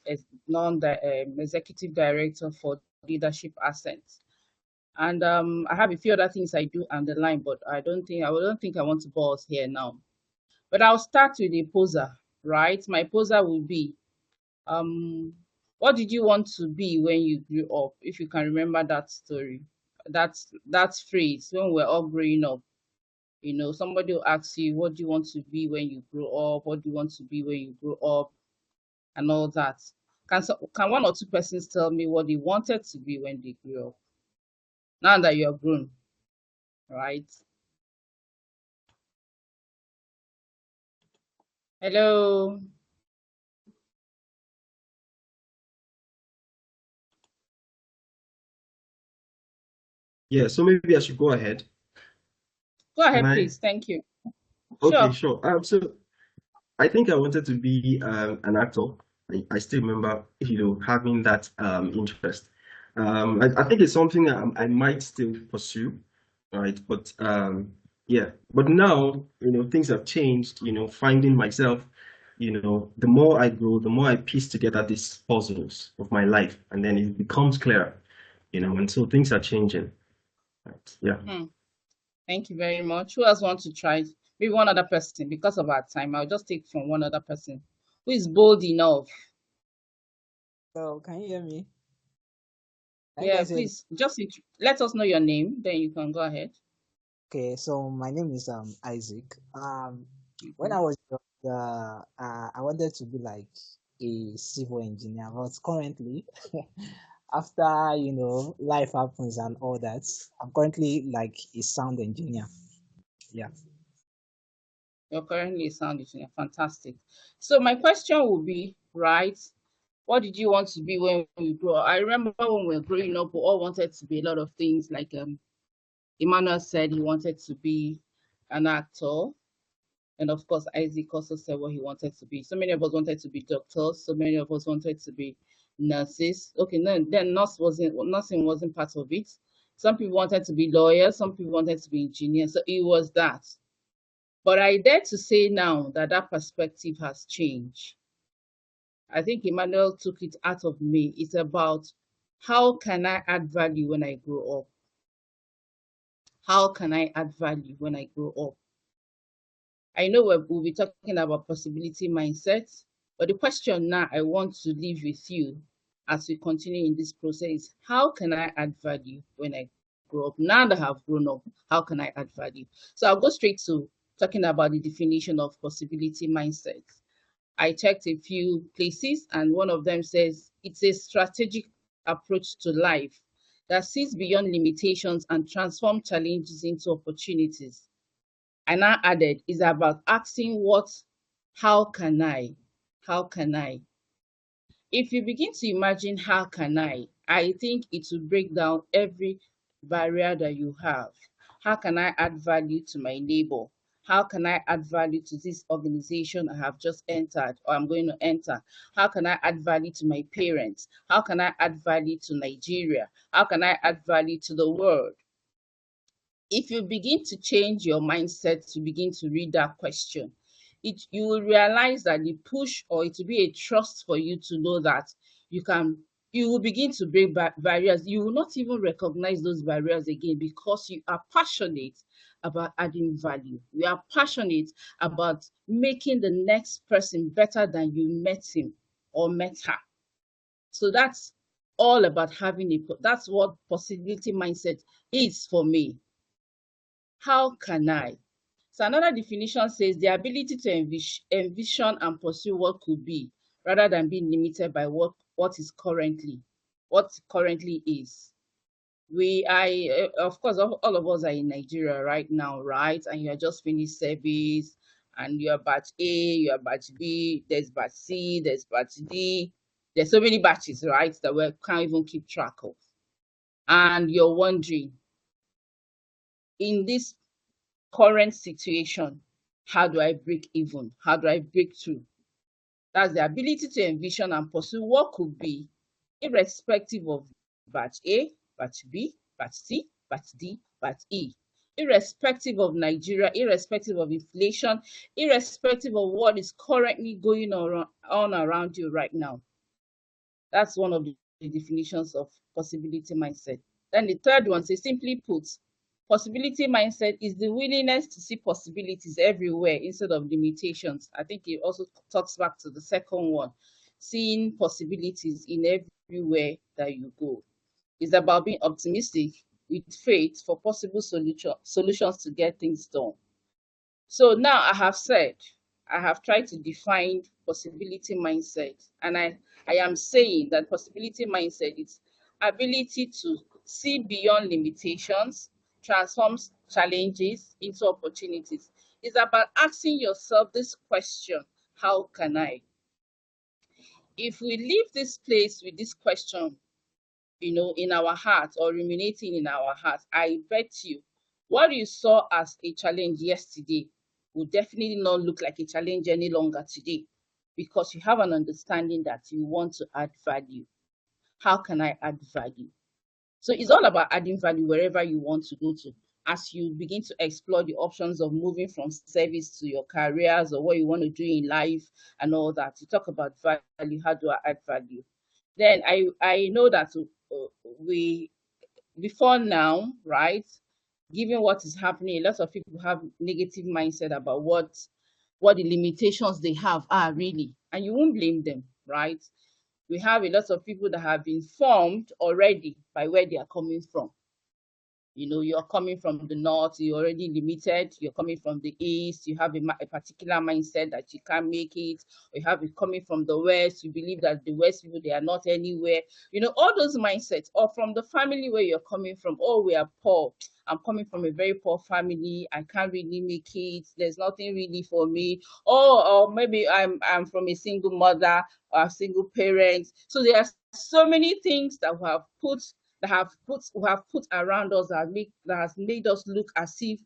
executive director for Leadership Assets. And I have a few other things I do on the line, but I don't think I want to bore us here now. But I'll start with a poser, right? My poser will be, what did you want to be when you grew up? If you can remember that story, that phrase when we're all growing up. You know, somebody will ask you, what do you want to be when you grow up? What do you want to be when you grow up? And all that. Can one or two persons tell me what they wanted to be when they grew up? Now that you're grown, right? Hello. Yeah, so maybe I should go ahead. Go Can ahead, I? please. Thank you. Okay, Sure. sure. So I think I wanted to be an actor. I still remember, having that interest. I think it's something I might still pursue, right? But yeah. But now, things have changed. Finding myself, the more I grow, the more I piece together these puzzles of my life, and then it becomes clearer, and so things are changing. Right? Yeah. Thank you very much. Who else wants to try? Maybe one other person. Because of our time, I'll just take from one other person who is bold enough. So can you hear me? Yeah, please just let us know your name, then you can go ahead. Okay, so my name is Isaac. When I was I wanted to be like a civil engineer, but currently, after life happens and all that, I'm currently like a sound engineer. Yeah. You're currently a sound engineer. Fantastic. So my question will be, right? What did you want to be when you grew up? I remember when we were growing up, we all wanted to be a lot of things. Like Emmanuel said, he wanted to be an actor. And of course, Isaac also said what he wanted to be. So many of us wanted to be doctors. So many of us wanted to be nurses. Okay, no, then nursing wasn't part of it. Some people wanted to be lawyers. Some people wanted to be engineers. So it was that. But I dare to say now that that perspective has changed. I think Emmanuel took it out of me. It's about how can I add value when I grow up? How can I add value when I grow up? I know we'll be talking about possibility mindset, but the question now I want to leave with you as we continue in this process is how can I add value when I grow up? Now that I've grown up, how can I add value? So I'll go straight to talking about the definition of possibility mindset. I checked a few places, and one of them says it's a strategic approach to life that sees beyond limitations and transforms challenges into opportunities. I now added is about asking how can I? How can I? If you begin to imagine how can I think it will break down every barrier that you have. How can I add value to my neighbor? How can I add value to this organization I have just entered or I'm going to enter? How can I add value to my parents? How can I add value to Nigeria? How can I add value to the world? If you begin to change your mindset to begin to read that question, you will realize that the push or it will be a trust for you to know that you will begin to break barriers. You will not even recognize those barriers again because you are passionate about adding value. You are passionate about making the next person better than you met him or met her. So that's all about that's what possibility mindset is for me. How can I? So another definition says the ability to envision and pursue what could be rather than being limited by what currently is. Of course, all of us are in Nigeria right now, right? And you are just finished service and you are batch A, you are batch B, there's batch C, there's batch D. There's so many batches, right, that we can't even keep track of. And you're wondering, in this current situation, how do I break even? How do I break through? That's the ability to envision and pursue what could be, irrespective of batch A, batch B, batch C, batch D, batch E. Irrespective of Nigeria, irrespective of inflation, irrespective of what is currently going on around you right now. That's one of the definitions of possibility mindset. Then the third one says, simply put, possibility mindset is the willingness to see possibilities everywhere instead of limitations. I think it also talks back to the second one, seeing possibilities in everywhere that you go. It's about being optimistic with faith for possible solutions to get things done. So now I have tried to define possibility mindset, and I am saying that possibility mindset is ability to see beyond limitations, transform challenges into opportunities. It's about asking yourself this question, how can I? If we leave this place with this question, in our heart or ruminating in our heart, I bet you what you saw as a challenge yesterday will definitely not look like a challenge any longer today, because you have an understanding that you want to add value. How can I add value? So it's all about adding value wherever you want to go to. As you begin to explore the options of moving from service to your careers or what you want to do in life and all that, you talk about value. How do I add value? Then I know that we before now, right? Given what is happening, a lot of people have negative mindset about what the limitations they have are really, and you won't blame them, right? We have a lot of people that have been formed already by where they are coming from. You're coming from the north, you're already limited. You're coming from the east, you have a particular mindset that you can't make it. Or you have it coming from the west, you believe that the west people, they are not anywhere. All those mindsets. Or from the family where you're coming from, oh, we are poor. I'm coming from a very poor family. I can't really make it. There's nothing really for me. Or maybe I'm from a single mother or a single parent. So there are so many things that who have put around us that has made us look as if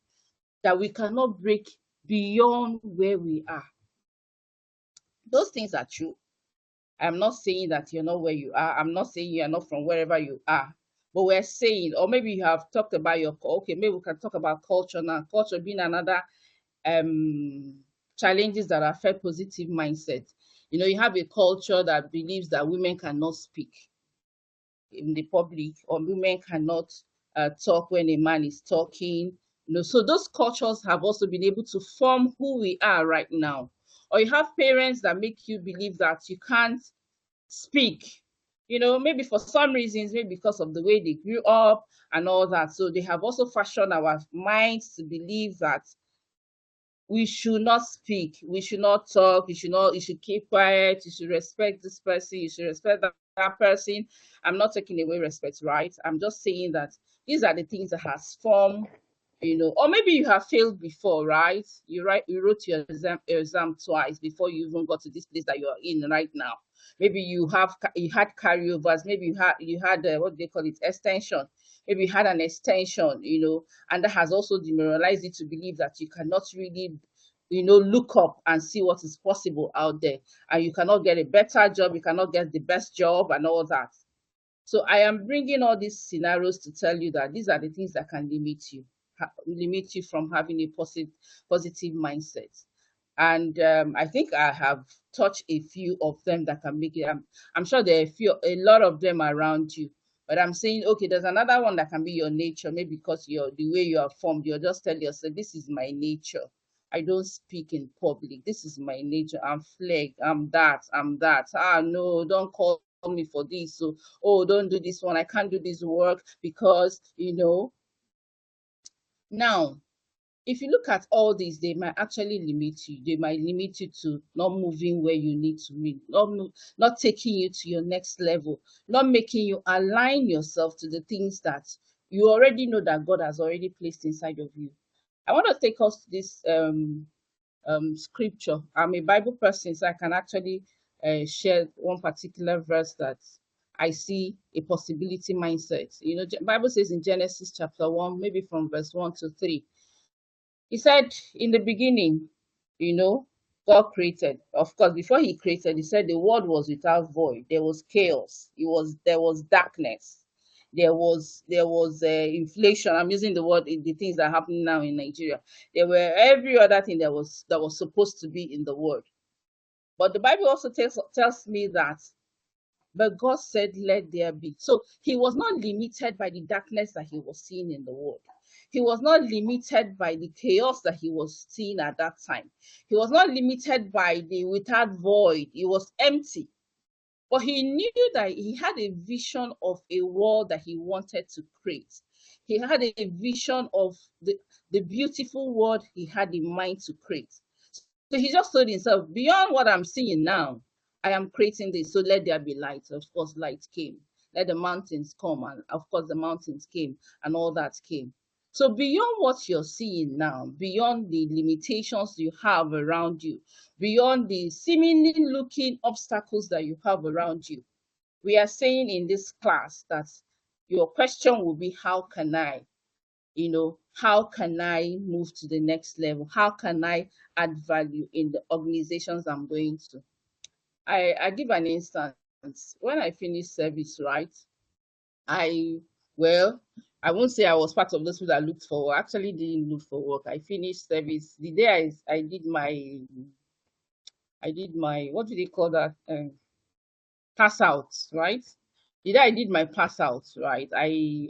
that we cannot break beyond where we are. Those things are true. I'm not saying that you're not where you are. I'm not saying you're not from wherever you are. But we're saying, or maybe you have talked about maybe we can talk about culture now. Culture being another challenges that affect positive mindset. You have a culture that believes that women cannot speak in the public, or women cannot talk when a man is talking. So those cultures have also been able to form who we are right now. Or you have parents that make you believe that you can't speak, maybe for some reasons, maybe because of the way they grew up and all that. So they have also fashioned our minds to believe that we should not speak, we should not talk, you should keep quiet, you should respect this person, you should respect that person. I'm not taking away respect, right? I'm just saying that these are the things that has formed, or maybe you have failed before, right? You wrote your exam twice before you even got to this place that you're in right now. Maybe you had carryovers, maybe you had what they call it, extension. Maybe you had an extension, and that has also demoralized you to believe that you cannot really, look up and see what is possible out there, and you cannot get a better job, you cannot get the best job and all that. So I am bringing all these scenarios to tell you that these are the things that can limit you from having a positive mindset. And I think I have touched a few of them that can make it. I'm sure there are a lot of them around you. But I'm saying, okay, there's another one that can be your nature, maybe because the way you are formed. You'll just tell yourself, this is my nature. I don't speak in public. This is my nature. I'm flag. I'm that. No, don't call me for this. So, oh, don't do this one. I can't do this work because, Now, if you look at all these, they might actually limit you. They might limit you to not moving where you need to be, not taking you to your next level, not making you align yourself to the things that you already know that God has already placed inside of you. I want to take us to this scripture. I'm a Bible person, so I can actually share one particular verse that I see a possibility mindset. Bible says in Genesis chapter 1, maybe from verse 1 to 3. He said, in the beginning, God created. Of course, before he created, he said the world was without void. There was chaos. There was darkness. There was inflation. I'm using the word, the things that are happening now in Nigeria. There were every other thing that was supposed to be in the world. But the Bible also tells me that but God said, let there be. So he was not limited by the darkness that he was seeing in the world. He was not limited by the chaos that he was seeing at that time. He was not limited by the without void. He was empty. But he knew that he had a vision of a world that he wanted to create. He had a vision of the beautiful world he had in mind to create. So he just told himself, beyond what I'm seeing now, I am creating this. So let there be light. Of course, light came. Let the mountains come. And of course, the mountains came and all that came. So beyond what you're seeing now, beyond the limitations you have around you, beyond the seemingly looking obstacles that you have around you, we are saying in this class that your question will be, how can I? How can I move to the next level? How can I add value in the organizations I'm going to? I give an instance. When I finished service, right, I won't say I was part of those people that looked for work. Actually didn't look for work. I finished service. The day I did my what do they call that? Pass out, right? The day I did my pass out, right? I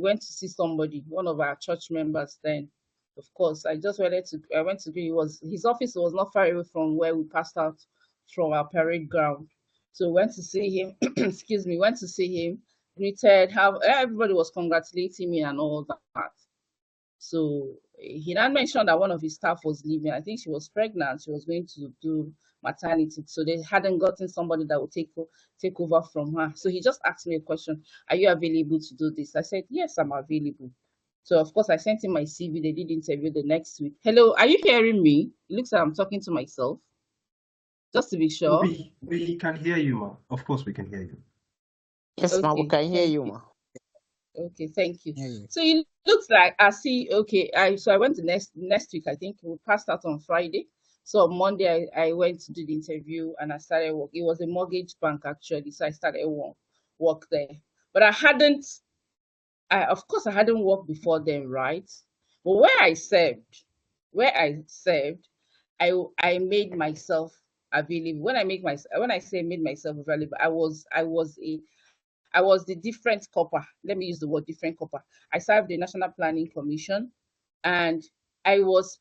went to see somebody, one of our church members then. Of course, I went to do, his office was not far away from where we passed out from our parade ground. So went to see him, excuse me, went to see him, greeted, how everybody was congratulating me and all that. So he then mentioned that one of his staff was leaving. I think she was pregnant. She was going to do maternity. So they hadn't gotten somebody that would take over from her. So he just asked me a question, are you available to do this? I said, yes, I'm available. So of course I sent him my CV. They did interview the next week. Hello, are you hearing me? It looks like I'm talking to myself. Just to be sure. We can hear you, ma. Of course we can hear you. Yes, ma, we can hear you, ma. Okay, thank you. Yeah. So it looks like I went to next week. I think we passed out on Friday. So on Monday I went to do the interview and I started work. It was a mortgage bank actually, so I started work there. But of course I hadn't worked before then, right? But where I served, I made myself available. When I say made myself available, I was the different copper. Let me use the word different copper. I served the National Planning Commission and I was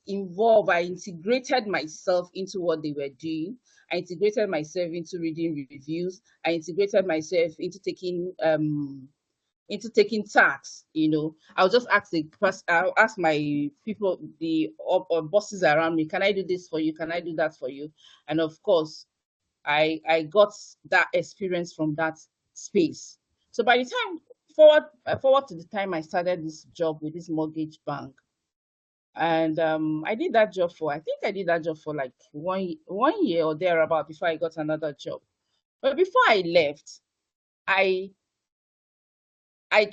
involved. I integrated myself into what they were doing. I integrated myself into reading reviews. I integrated myself into taking tasks. I'll just I'll ask my people, or bosses around me, can I do this for you? Can I do that for you? And of course, I got that experience from that space. So by the time forward to the time I started this job with this mortgage bank, and I did that job I think I did that job for like one year or thereabout before I got another job. But before I left, I I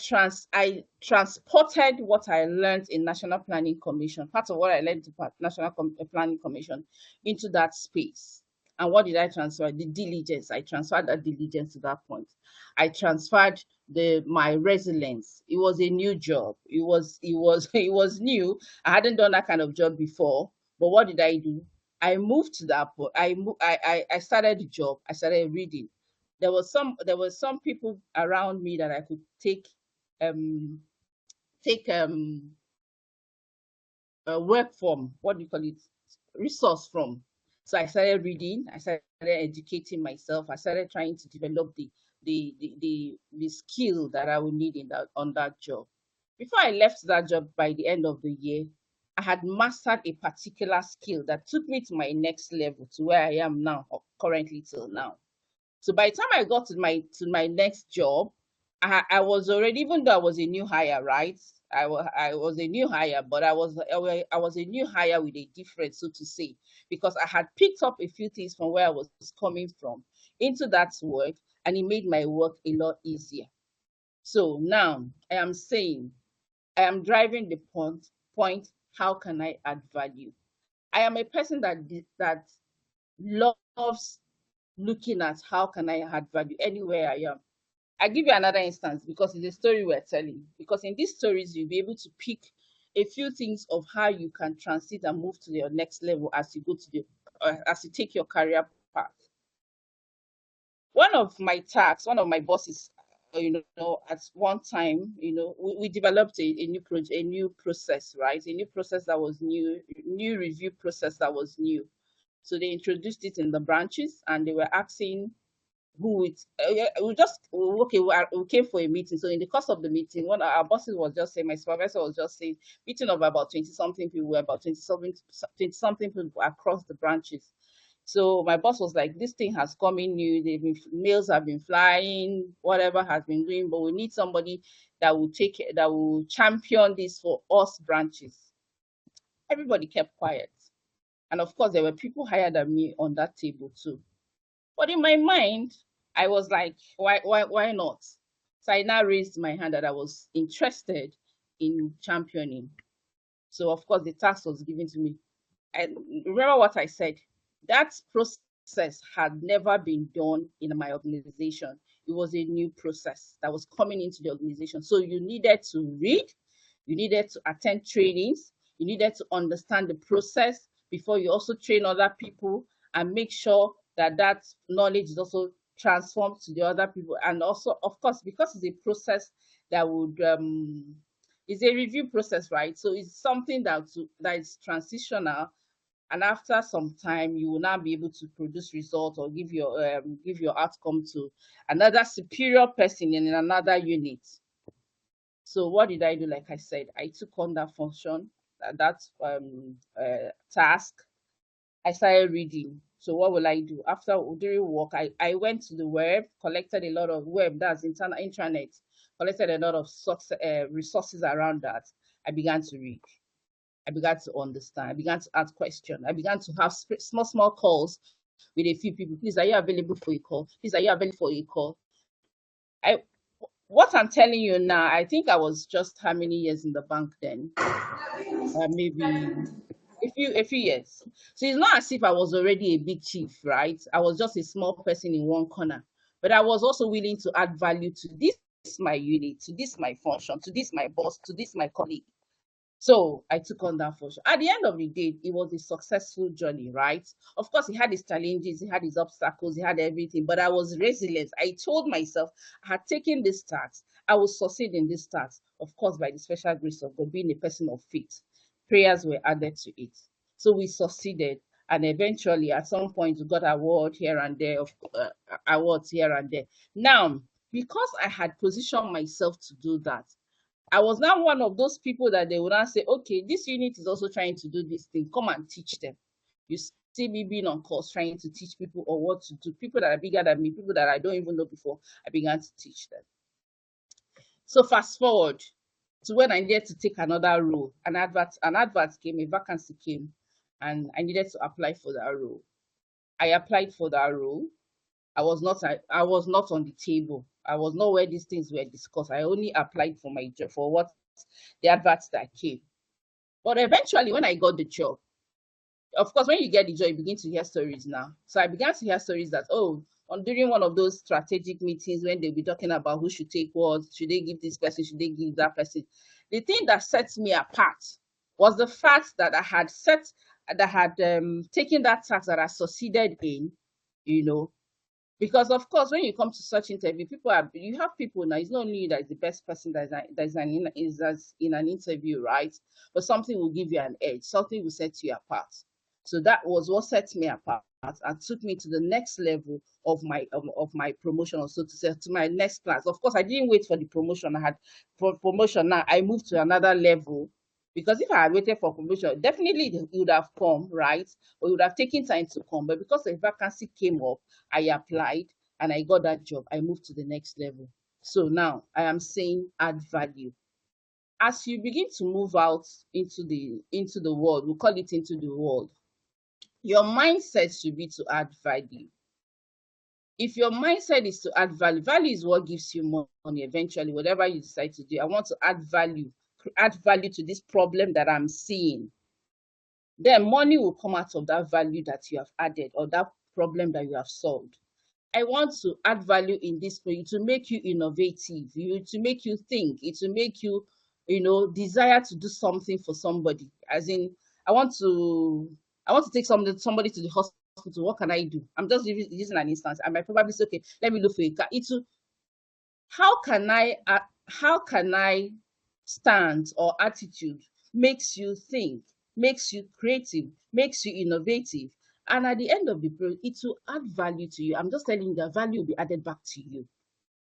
transported what I learned in National Planning Commission, part of what I learned in National Planning Commission, into that space. And what did I transfer? The diligence. I transferred that diligence to that point. I transferred my resilience. It was a new job. It was new. I hadn't done that kind of job before. But what did I do? I moved to that point. I started the job. I started reading. There was some people around me that I could take take work from, what do you call it, resource from. So I started reading, I started educating myself, I started trying to develop the skill that I would need on that job. Before I left that job, by the end of the year, I had mastered a particular skill that took me to my next level, to where I am now, currently till now. So by the time I got to my next job, I was already, even though I was a new hire, right? I was a new hire, but I was a new hire with a difference, so to say, because I had picked up a few things from where I was coming from into that work, and it made my work a lot easier. So now I am saying, I am driving the point, how can I add value? I am a person that loves looking at how can I add value anywhere I am. I give you another instance because it's a story we're telling. Because in these stories, you'll be able to pick a few things of how you can transit and move to your next level as you go to as you take your career path. one of my bosses, at one time, we developed a new process, right? A new process that was new review process that was new. So they introduced it in the branches, and they were asking who it. We came for a meeting. So in the course of the meeting, one of our bosses was just saying, my supervisor was just saying, meeting of about 20-something people, about 20-something people across the branches. So my boss was like, this thing has come in new, mails have been flying, whatever has been doing, but we need somebody that will champion this for us branches. Everybody kept quiet. And of course, there were people higher than me on that table too. But in my mind, I was like, why not? So I now raised my hand that I was interested in championing. So of course, the task was given to me. And remember what I said, that process had never been done in my organization. It was a new process that was coming into the organization. So you needed to read, you needed to attend trainings, you needed to understand the process before you also train other people and make sure that that knowledge is also transformed to the other people. And also, of course, because it's a process that would, it's a review process, right? So it's something that is transitional. And after some time, you will now be able to produce results or give your outcome to another superior person in another unit. So what did I do? Like I said, I took on that function, that task. I started reading. So what will I do? After during work, I went to the web, collected a lot of that's intranet, collected a lot of resources around that. I began to read. I began to understand. I began to ask questions. I began to have small calls with a few people. Please, are you available for a call? Please, are you available for a call? What I'm telling you now, I think I was just how many years in the bank then? Maybe a few years. So it's not as if I was already a big chief, right? I was just a small person in one corner. But I was also willing to add value to this my unit, to this my function, to this my boss, to this my colleague. So I took on that function. At the end of the day, it was a successful journey, right? Of course, it had its challenges, it had its obstacles, it had everything, but I was resilient. I told myself I had taken this task, I would succeed in this task. Of course, by the special grace of God, being a person of faith, prayers were added to it. So we succeeded. And eventually, at some point, we got awards here and there. Now, because I had positioned myself to do that, I was now one of those people that they would not say, okay, this unit is also trying to do this thing. Come and teach them. You see me being on course, trying to teach people or what to do. People that are bigger than me, people that I don't even know before, I began to teach them. So fast forward to when I needed to take another role. An advert came, a vacancy came, and I needed to apply for that role. I applied for that role. I was not on the table. I was not where these things were discussed. I only applied for my job, for what the adverts that came. But eventually, when I got the job, of course, when you get the job, you begin to hear stories now. So I began to hear stories that, during one of those strategic meetings when they'll be talking about who should take what, should they give this person, should they give that person. The thing that sets me apart was the fact that I had taken that task that I succeeded in, because of course, when you come to such interview, you have people now. It's not only you that is the best person that's in an interview, right? But something will give you an edge. Something will set you apart. So that was what set me apart and took me to the next level of my promotion, or so to say, to my next class. Of course, I didn't wait for the promotion. I had promotion. Now I moved to another level. Because if I had waited for promotion, definitely it would have come, right? Or it would have taken time to come. But because the vacancy came up, I applied and I got that job. I moved to the next level. So now I am saying add value. As you begin to move out into the world, we call it into the world, your mindset should be to add value. If your mindset is to add value, value is what gives you money eventually, whatever you decide to do. I want to add value to this problem that I'm seeing. Then money will come out of that value that you have added or that problem that you have solved. I want to add value in this for you, to make you innovative, to make you think, it will make you, desire to do something for somebody. As in, I want to take somebody to the hospital, what can I do? I'm just using an instance. I might probably say, okay, let me look for a car. How can I stand or attitude makes you think, makes you creative, makes you innovative, and at the end of the day, it will add value to you. I'm just telling you that value will be added back to you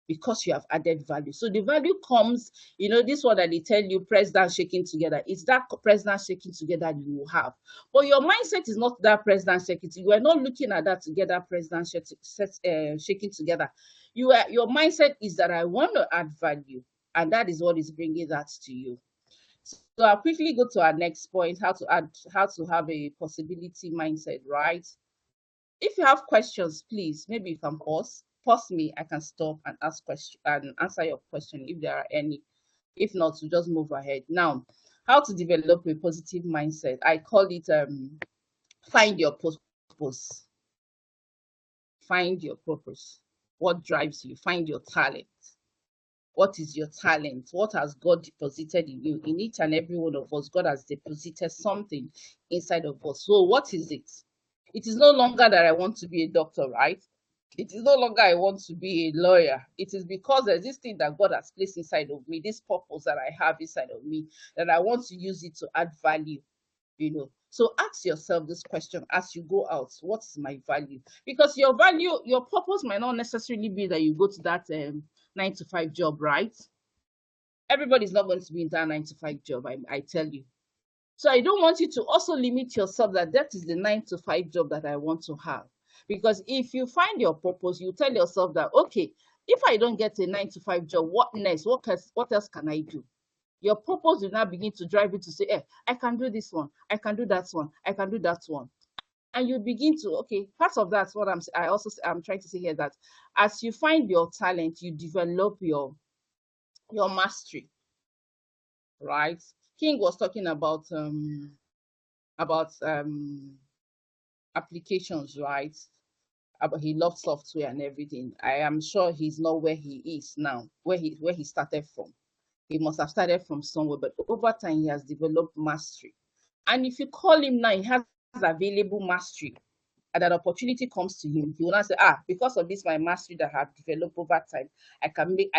because you have added value. So the value comes, this one that they tell you, press down, shaking together. It's that press down, shaking together you will have. But your mindset is not that press down, shaking together. You are not looking at that together, press down, shaking together. Your mindset is that I want to add value, and that is what is bringing that to you. So I'll quickly go to our next point, how to have a possibility mindset, right? If you have questions, please, maybe you can pause me. I can stop and ask question and answer your question if there are any. If not, to just move ahead. Now, how to develop a positive mindset? I call it find your purpose. Find your purpose. What drives you? Find your talent. What is your talent? What has God deposited in you? In each and every one of us, God has deposited something inside of us. So what is it? It is no longer that I want to be a doctor, right? It is no longer I want to be a lawyer. It is because there's this thing that God has placed inside of me, this purpose that I have inside of me, that I want to use it to add value, So ask yourself this question as you go out: what is my value? Because your value, your purpose might not necessarily be that you go to that 9-to-5 job, right? Everybody's not going to be in that 9-to-5 job, I tell you. So I don't want you to also limit yourself that is the 9-to-5 job that I want to have. Because if you find your purpose, you tell yourself that, okay, if I don't get a 9-to-5 job, what next? What else can I do? Your purpose will now begin to drive you to say, I can do this one, I can do that one, I can do that one. And you begin to, okay, part of that's what I'm trying to say here, that as you find your talent, you develop your mastery, right? King was talking about applications, right? He loved software and everything. I am sure he's not where he is now, where he started from. He must have started from somewhere, but over time he has developed mastery. And if you call him now, he has available mastery, and an opportunity comes to him, he will not say, because of this, my mastery that I have developed over time, I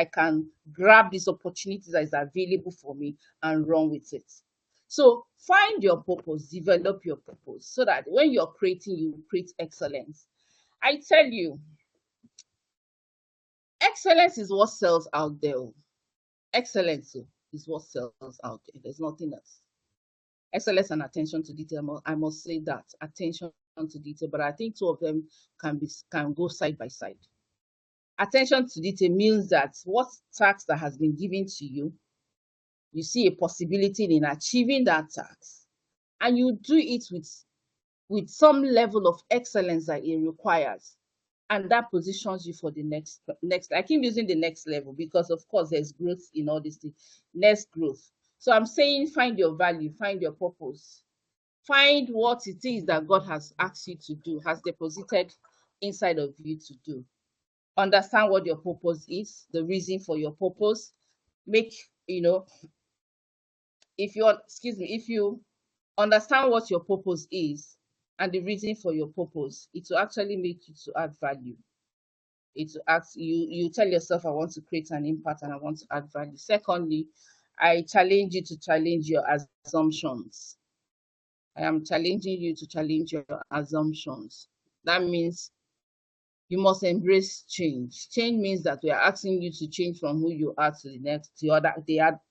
can grab this opportunity that is available for me and run with it. So find your purpose, develop your purpose, so that when you're creating, you create excellence. I tell you, excellence is what sells out there. Excellence is what sells out there. There's nothing else. Excellence and attention to detail. I must say that attention to detail, but I think two of them can go side by side. Attention to detail means that what task that has been given to you, you see a possibility in achieving that task, and you do it with some level of excellence that it requires, and that positions you for the next. I keep using the next level because, of course, there's growth in all this thing. Next growth. So I'm saying find your value, find your purpose, find what it is that God has asked you to do, has deposited inside of you to do. Understand what your purpose is, the reason for your purpose. If you understand what your purpose is and the reason for your purpose, it will actually make you to add value. It will ask you tell yourself, I want to create an impact and I want to add value. Secondly, I challenge you to challenge your assumptions. I am challenging you to challenge your assumptions. That means you must embrace change. Change means that we are asking you to change from who you are to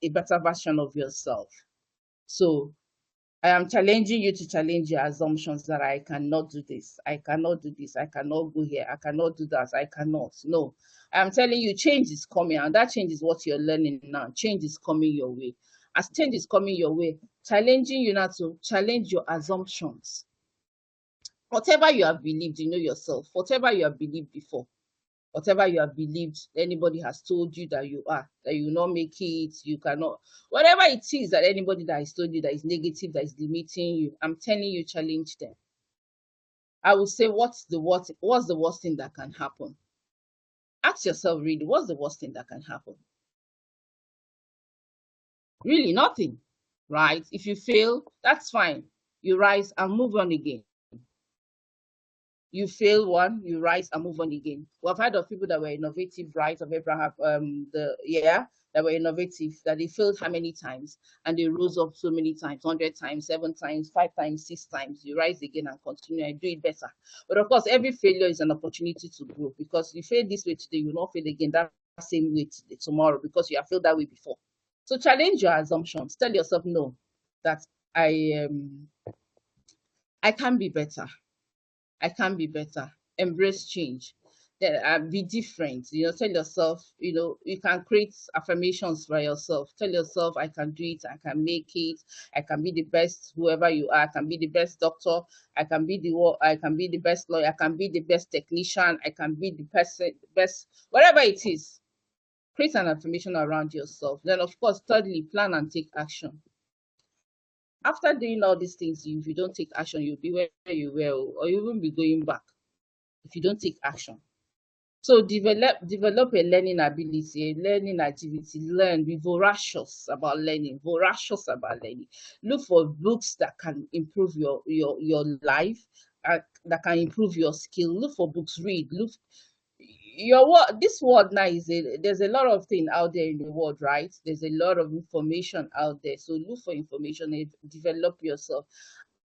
a better version of yourself. So I am challenging you to challenge your assumptions that I cannot do this, I cannot do this, I cannot go here, I cannot do that, I cannot. No, I am telling you change is coming, and that change is what you're learning now. Change is coming your way. As change is coming your way, challenging you now to challenge your assumptions. Whatever you have believed, you know yourself, whatever you have believed before, whatever you have believed, anybody has told you that you will not make it, you cannot, whatever it is that anybody that has told you that is negative, that is limiting you, I'm telling you, challenge them. I will say, what's the worst thing that can happen? Ask yourself, really, what's the worst thing that can happen? Really, nothing, right? If you fail, that's fine. You rise and move on again. You fail one, you rise and move on again. We've heard of people that were innovative, right? Of Abraham, that were innovative, that they failed how many times and they rose up so many times, 100 times, 7 times, 5 times, 6 times. You rise again and continue and do it better. But of course, every failure is an opportunity to grow, because you fail this way today, you will not fail again that same way today, tomorrow, because you have failed that way before. So challenge your assumptions. Tell yourself, no, that I can be better. I can be better. Embrace change. Be different. Tell yourself, you can create affirmations for yourself. Tell yourself, I can do it, I can make it, I can be the best, whoever you are, I can be the best doctor, I can be the best lawyer, I can be the best technician, I can be the best, whatever it is. Create an affirmation around yourself. Then, of course, thirdly, plan and take action. After doing all these things, if you don't take action, you'll be where you were, or you won't be going back if you don't take action. So develop a learning ability, a learning activity. Learn. Be voracious about learning. Look for books that can improve your life, that can improve your skill. Look for books. Read. Look. This world now there's a lot of things out there in the world, right? There's a lot of information out there. So look for information and develop yourself.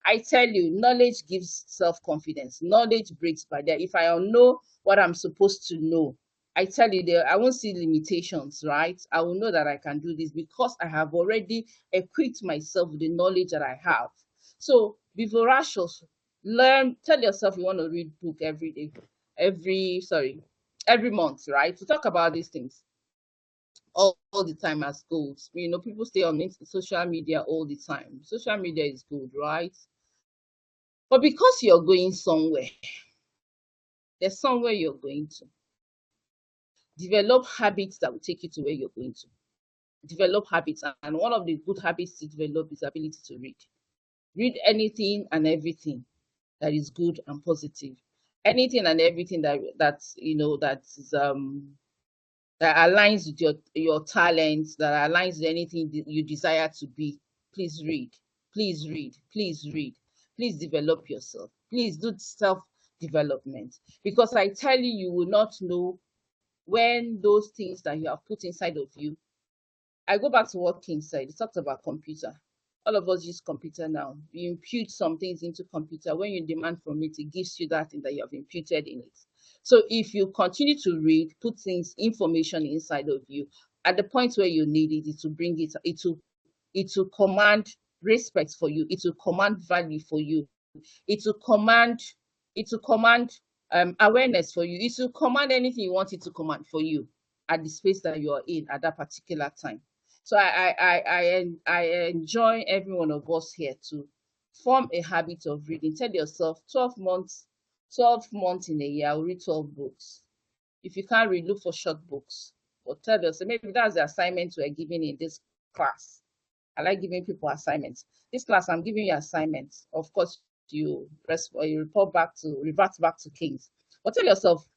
I tell you, knowledge gives self-confidence. Knowledge breaks barrier. If I know what I'm supposed to know, I tell you, I won't see limitations, right? I will know that I can do this because I have already equipped myself with the knowledge that I have. So be voracious. Learn. Tell yourself you want to read book every day, every month, right? To talk about these things all the time as goals. People stay on social media all the time. Social media is good, right? But because you're going somewhere, there's somewhere you're going to. Develop habits that will take you to where you're going to. Develop habits. And one of the good habits to develop is ability to read. Read anything and everything that is good and positive. Anything and everything that aligns with your talents, that aligns with anything that you desire to be. Please read. Please read. Please read. Please develop yourself. Please do self-development. Because I tell you, you will not know when those things that you have put inside of you. I go back to what King said. He talked about computer. All of us use computer now. You impute some things into computer. When you demand from it, it gives you that thing that you have imputed in it. So if you continue to read, put information inside of you, at the point where you need it, it will bring it. It will command respect for you. It will command value for you. It will command awareness for you. It will command anything you want it to command for you at the space that you are in at that particular time. So I enjoy every one of us here to form a habit of reading. Tell yourself 12 months in a year, I'll read 12 books. If you can't read, look for short books. Or tell yourself, maybe that's the assignment we're giving in this class. I like giving people assignments. This class, I'm giving you assignments. Of course, you revert back to Kings. But tell yourself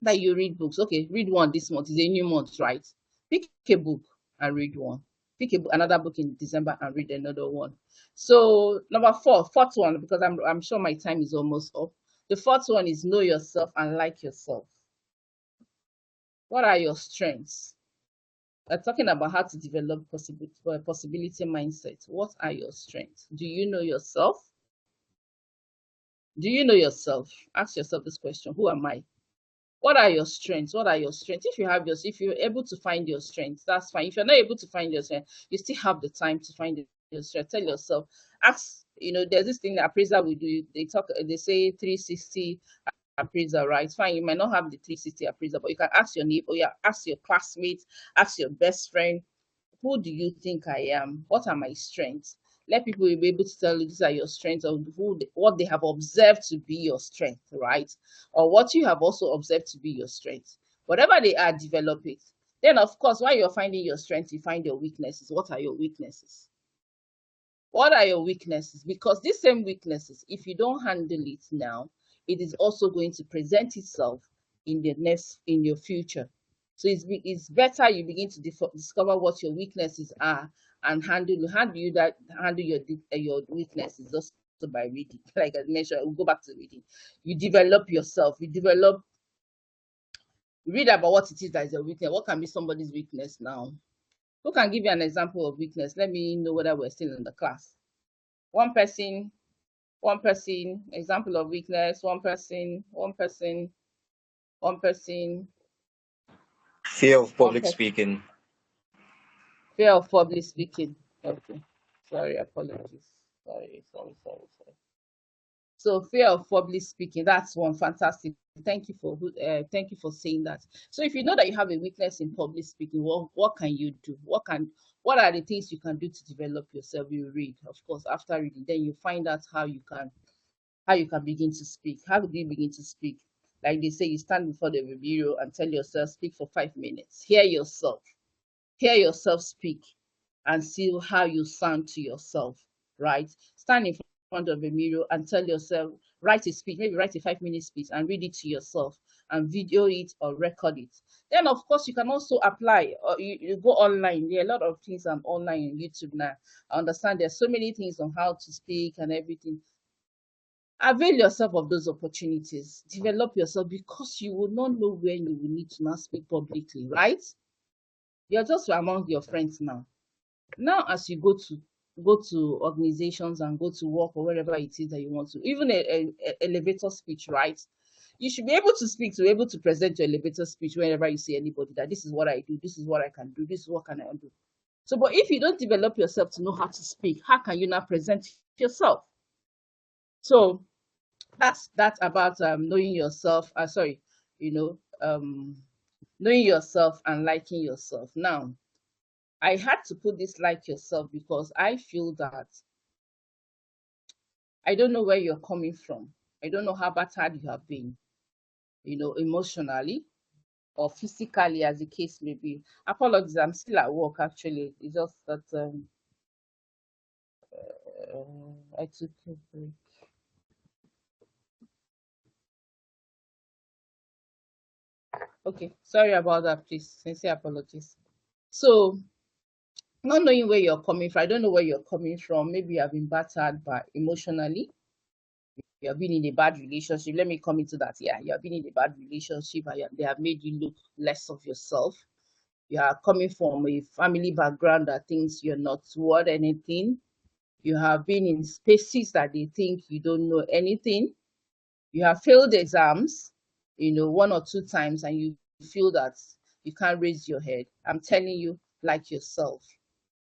that you read books. Okay, read one this month. It's a new month, right? Pick a book and read one. Pick another book in December and read another one. So fourth one, because I'm sure my time is almost up. The fourth one is know yourself and like yourself. What are your strengths? We're talking about how to develop possibility mindset. What are your strengths? Do you know yourself? Do you know yourself? Ask yourself this question. Who am I? What are your strengths? What are your strengths? If you're able to find your strengths, that's fine. If you're not able to find your strength, you still have the time to find your strength. Tell yourself, ask, there's this thing that appraiser will do. They say 360 appraiser, right? Fine, you might not have the 360 appraiser, but you can ask your neighbor, ask your classmates, ask your best friend, who do you think I am? What are my strengths? Let people be able to tell you these are your strengths, or what they have observed to be your strength, right? Or what you have also observed to be your strength. Whatever they are, develop it. Then, of course, while you're finding your strengths, you find your weaknesses. What are your weaknesses? What are your weaknesses? Because these same weaknesses, if you don't handle it now, it is also going to present itself in your future. So it's better you begin to discover what your weaknesses are and handle your weaknesses. Just also by reading. Like I mentioned, we'll go back to reading. You develop yourself. Read about what it is that is a weakness. What can be somebody's weakness now? Who can give you an example of weakness? Let me know whether we're still in the class. One person, example of weakness, one person. Fear of public speaking. Fear of public speaking. Okay. Sorry, apologies. Sorry. So fear of public speaking, that's one. Fantastic. Thank you for saying that. So if you know that you have a weakness in public speaking, what can you do? What are the things you can do to develop yourself? You read, of course. After reading, then you find out how you can begin to speak. How do you begin to speak? Like they say, you stand before the mirror and tell yourself, speak for 5 minutes. Hear yourself speak and see how you sound to yourself, right? Stand in front of a mirror and tell yourself, write a speech, maybe write a 5-minute speech and read it to yourself and video it or record it. Then, of course, you can also apply, or you go online. There are a lot of things on online on YouTube now. I understand there's so many things on how to speak and everything. Avail yourself of those opportunities. Develop yourself, because you will not know when you will need to now speak publicly, right? You're just among your friends now. Now, as you go to organizations and go to work or wherever it is that you want to, even a elevator speech, right? You should be able to speak, to be able to present your elevator speech whenever you see anybody, that this is what I do, this is what I can do, this is what can I do. So, but if you don't develop yourself to know how to speak, how can you now present yourself? So that's about knowing yourself. Knowing yourself and liking yourself. Now, I had to put this like yourself because I feel that I don't know where you're coming from. I don't know how battered you have been, emotionally or physically, as the case may be. Apologies, I'm still at work actually. It's just that I took a break. Okay, sorry about that, please. Sincere apologies. So, not knowing where you're coming from, I don't know where you're coming from. Maybe you have been battered by emotionally. You have been in a bad relationship. Let me come into that. Yeah, you have been in a bad relationship and they have made you look less of yourself. You are coming from a family background that thinks you're not worth anything. You have been in spaces that they think you don't know anything. You have failed exams, 1 or 2 times, and you feel that you can't raise your head. I'm telling you, like yourself.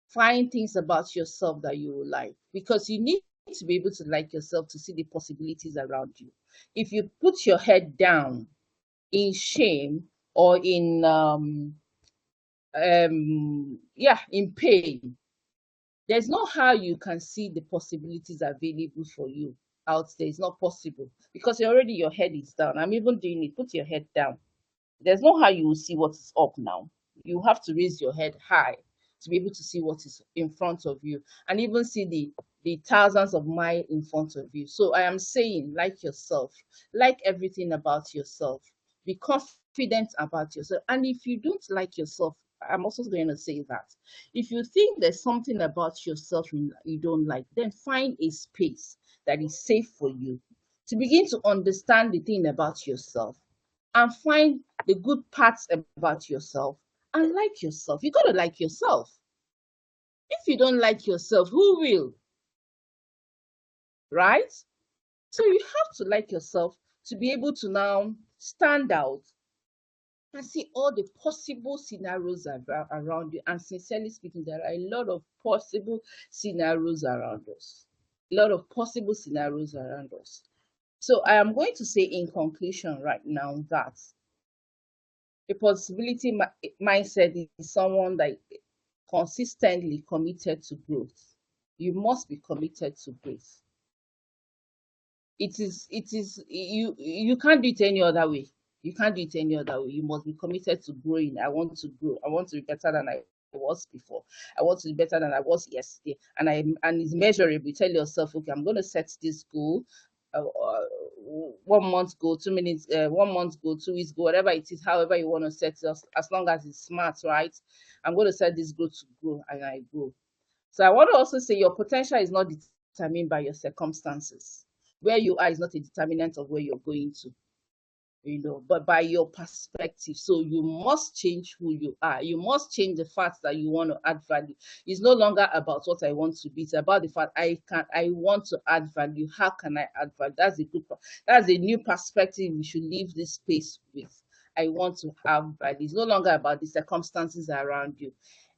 Find things about yourself that you will like, because you need to be able to like yourself to see the possibilities around you. If you put your head down in shame or in pain, there's no how you can see the possibilities available for you out there. It's not possible because your head is down. I'm even doing it. Put your head down. There's no how you will see what is up now. You have to raise your head high to be able to see what is in front of you and even see the thousands of miles in front of you. So I am saying, like yourself, like everything about yourself, be confident about yourself. And if you don't like yourself, I'm also going to say that if you think there's something about yourself you don't like, then find a space that is safe for you to begin to understand the thing about yourself and find the good parts about yourself and like yourself. You got to like yourself. If you don't like yourself, who will? Right? So you have to like yourself to be able to now stand out and see all the possible scenarios around you. And sincerely speaking, there are a lot of possible scenarios around us. A lot of possible scenarios around us. So I am going to say in conclusion right now that a possibility mindset is someone that consistently committed to growth. You must be committed to growth. You can't do it any other way. You can't do it any other way. You must be committed to growing. I want to grow. I want to be better than I was before. I want to be better than I was yesterday. And it's measurable. You tell yourself, okay, I'm going to set this goal. 1 month goal, 2 minutes, 1 month goal, 2 weeks goal, whatever it is, however you want to set it, as long as it's smart, right? I'm going to set this goal to grow, and I grow. So I want to also say your potential is not determined by your circumstances. Where you are is not a determinant of where you're going to, but by your perspective. So you must change who you are. You must change the fact that you want to add value. It's no longer about what I want to be. It's about the fact I want to add value. How can I add value? That's a new perspective we should leave this space with. I want to have value. It's no longer about the circumstances around you.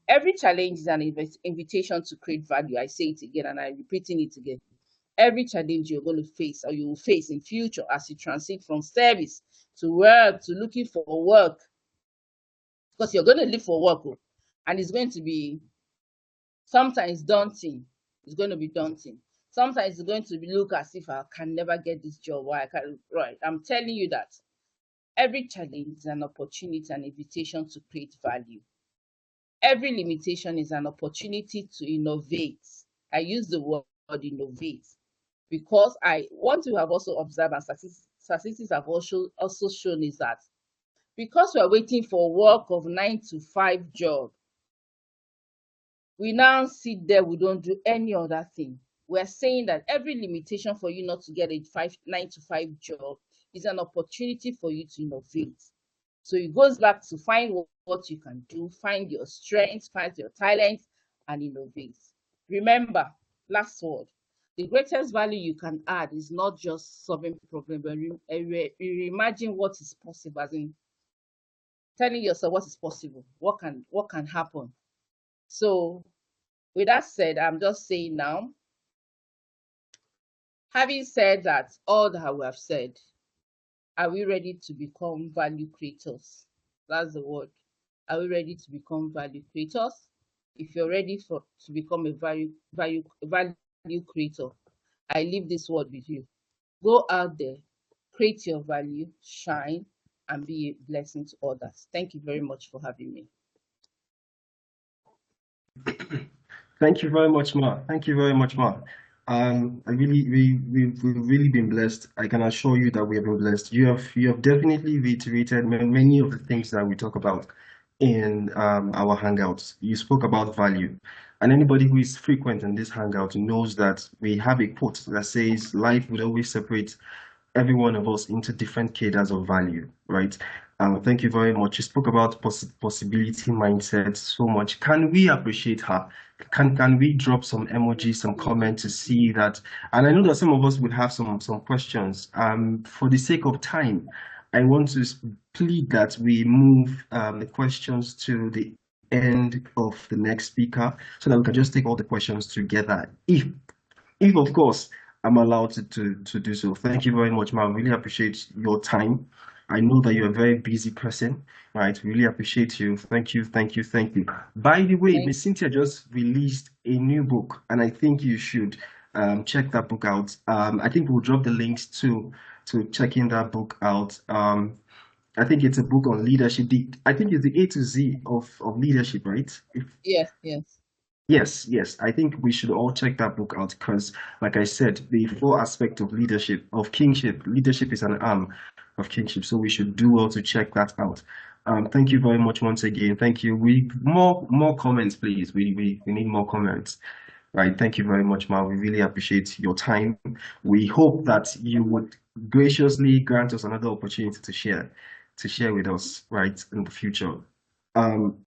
Every challenge is an invitation to create value. I say it again and I'm repeating it again. Every challenge you're going to face or you will face in future as you transit from service to work to looking for work, because you're going to live for work, and it's going to be sometimes daunting. It's going to be daunting. Sometimes it's going to look as if I can never get this job. Why I can't, right? I'm telling you that every challenge is an opportunity, an invitation to create value. Every limitation is an opportunity to innovate. I use the word innovate because what we have also observed, and statistics have also shown, is that because we're waiting for work of 9 to 5 job, we now sit there, we don't do any other thing. We're saying that every limitation for you not to get a 9 to 5 job is an opportunity for you to innovate. So it goes back to find what you can do, find your strengths, find your talents, and innovate. Remember, last word, the greatest value you can add is not just solving problems, but reimagine what is possible, as in telling yourself what is possible, what can happen. So with that said, I'm just saying now, having said that, all that we have said, are we ready to become value creators? That's the word. Are we ready to become value creators? If you're ready to become a value creator, I leave this word with you. Go out there, create your value, shine, and be a blessing to others. Thank you very much for having me. Thank you very much, Ma. Thank you very much, Ma. We've really been blessed. I can assure you that we have been blessed. You have definitely reiterated many of the things that we talk about in our hangouts. You spoke about value, and anybody who is frequent in this hangout knows that we have a quote that says, "Life will always separate every one of us into different cadres of value," right? Thank you very much. You spoke about possibility mindset so much. Can we appreciate her? Can we drop some emojis, some comments to see that? And I know that some of us would have some questions. For the sake of time, I want to plead that we move the questions to the end of the next speaker so that we can just take all the questions together. If of course I'm allowed to do so. Thank you very much, Ma. I really appreciate your time. I know that you're a very busy person, right? Really appreciate you. Thank you, thank you, thank you. By the way, Miss Cynthia just released a new book, and I think you should check that book out. I think we'll drop the links to checking that book out. I think it's a book on leadership. I think it's the A to Z of leadership, right? Yes. Yes. I think we should all check that book out because, like I said, the 4 aspects of leadership, of kingship, leadership is an arm of kingship. So we should do well to check that out. Thank you very much once again. Thank you. More comments, please. We need more comments. Right. Thank you very much, Ma. We really appreciate your time. We hope that you would graciously grant us another opportunity to share with us, right, in the future.